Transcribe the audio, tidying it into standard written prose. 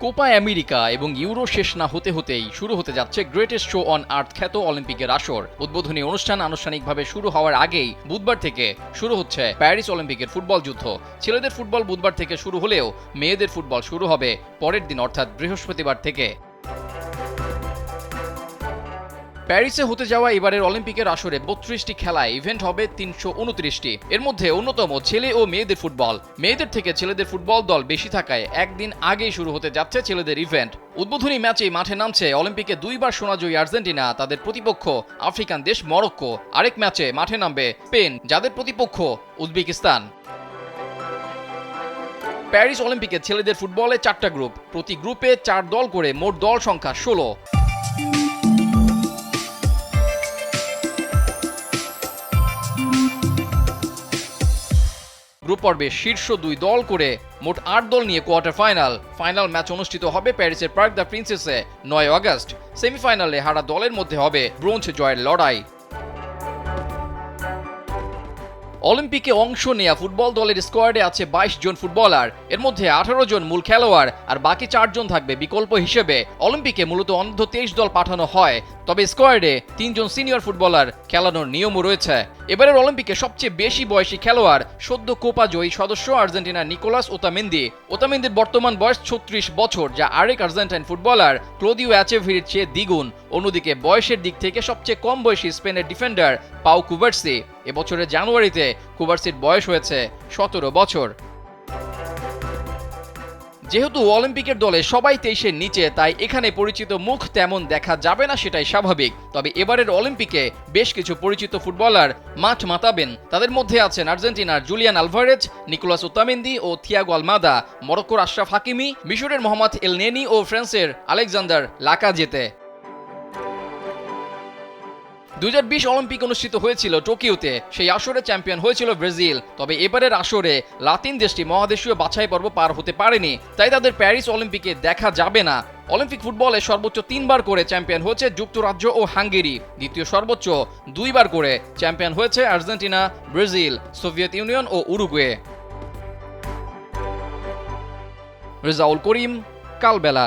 Copa America এবং euro শেষ না হতে হতেই শুরু হতে যাচ্ছে গ্রেটেস্ট শো অন আর্থ খ্যাত অলিম্পিকের আসর। উদ্বোধনী অনুষ্ঠান আনুষ্ঠানিকভাবে শুরু হওয়ার আগেই বুধবার থেকে শুরু হচ্ছে প্যারিস অলিম্পিকের ফুটবল যুদ্ধ। ছেলেদের ফুটবল বুধবার থেকে শুরু হলেও মেয়েদের ফুটবল শুরু হবে পরের দিন অর্থাৎ বৃহস্পতিবার থেকে। প্যারিসে হতে যাওয়া এবারের অলিম্পিকের আসরে 32টি খেলায় ইভেন্ট হবে 329টি। এর মধ্যে অন্যতম ছেলে ও মেয়েদের ফুটবল। মেয়েদের থেকে ছেলেদের ফুটবল দল বেশি থাকায় একদিন আগেই শুরু হতে যাচ্ছে ছেলেদের ইভেন্ট। উদ্বোধনী ম্যাচেই মাঠে নামছে অলিম্পিকে 2বার সোনাজয়ী আর্জেন্টিনা, তাদের প্রতিপক্ষ আফ্রিকান দেশ মরক্কো। আরেক ম্যাচে মাঠে নামবে স্পেন, যাদের প্রতিপক্ষ উজবেকিস্তান। প্যারিস অলিম্পিকে ছেলেদের ফুটবলে 4টা গ্রুপ, প্রতি গ্রুপে 4 দল করে মোট দল সংখ্যা 16। গ্রুপ পর্বে শীর্ষ 2 দল করে মোট 8 দল নিয়ে কোয়ার্টার ফাইনাল ম্যাচ অনুষ্ঠিত হবে প্যারিসের পার্ক দ্য প্রিন্সেসে 9 আগস্ট। সেমিফাইনালে হারা দলের মধ্যে হবে ব্রোঞ্জ জয়ের লড়াই। অলিম্পিকে অংশ নেয়া ফুটবল দলের স্কোয়াডে আছে 22 জন ফুটবলার। এর মধ্যে 18 জন মূল খেলোয়াড় আর বাকি 4 জন থাকবে বিকল্প হিসেবে। অলিম্পিকে মূলত অনূর্ধ্ব 23 দল পাঠানো হয়, তবে স্কোয়াডে 3 জন সিনিয়র ফুটবলার খেলানোর নিয়মও রয়েছে। এবারের অলিম্পিকে সবচেয়ে বেশি বয়সী খেলোয়াড় সদ্য কোপা জয়ী সদস্য আর্জেন্টিনার নিকোলাস ওতামেন্দির বর্তমান বয়স 36 বছর, যা আরেক আর্জেন্টাইন ফুটবলার ক্লোদিও এচেভেরির চেয়ে দ্বিগুণ। অন্যদিকে বয়সের দিক থেকে সবচেয়ে কম বয়সী স্পেনের ডিফেন্ডার পাউ কুবার্সি। এবছরের জানুয়ারিতে কুবার্সির বয়স হয়েছে 17 বছর। যেহেতু অলিম্পিকের দলে সবাই 23-এর নিচে, তাই এখানে পরিচিত মুখ তেমন দেখা যাবে না, সেটাই স্বাভাবিক। তবে এবারের অলিম্পিকে বেশ কিছু পরিচিত ফুটবলার মাঠ মাতাবেন। তাদের মধ্যে আছেন আর্জেন্টিনার জুলিয়ান আলভারেজ, নিকোলাস ওতামেন্দি ও থিয়াগো আলমাদা, মরক্কোর আশরাফ হাকিমি, মিশরের মোহাম্মদ এল নেনি ও ফ্রান্সের আলেকজান্ডার লাকাজেতে। 2020 অলিম্পিক অনুষ্ঠিত হয়েছিল টোকিওতে, সেই আসরে চ্যাম্পিয়ন হয়েছিল ব্রাজিল। তবে এবারের আসরে লাতিন দেশটি মহাদেশীয় বাছাই পর্ব পার হতে পারেনি, তাই তাদের প্যারিস অলিম্পিকে দেখা যাবে না। অলিম্পিক ফুটবলে সর্বোচ্চ 3বার করে চ্যাম্পিয়ন হয়েছে যুক্তরাজ্য ও হাঙ্গেরি, দ্বিতীয় সর্বোচ্চ 2বার করে চ্যাম্পিয়ন হয়েছে আর্জেন্টিনা, ব্রাজিল, সোভিয়েত ইউনিয়ন ও উরুগুয়ে। রেজাউল করিম, কালবেলা।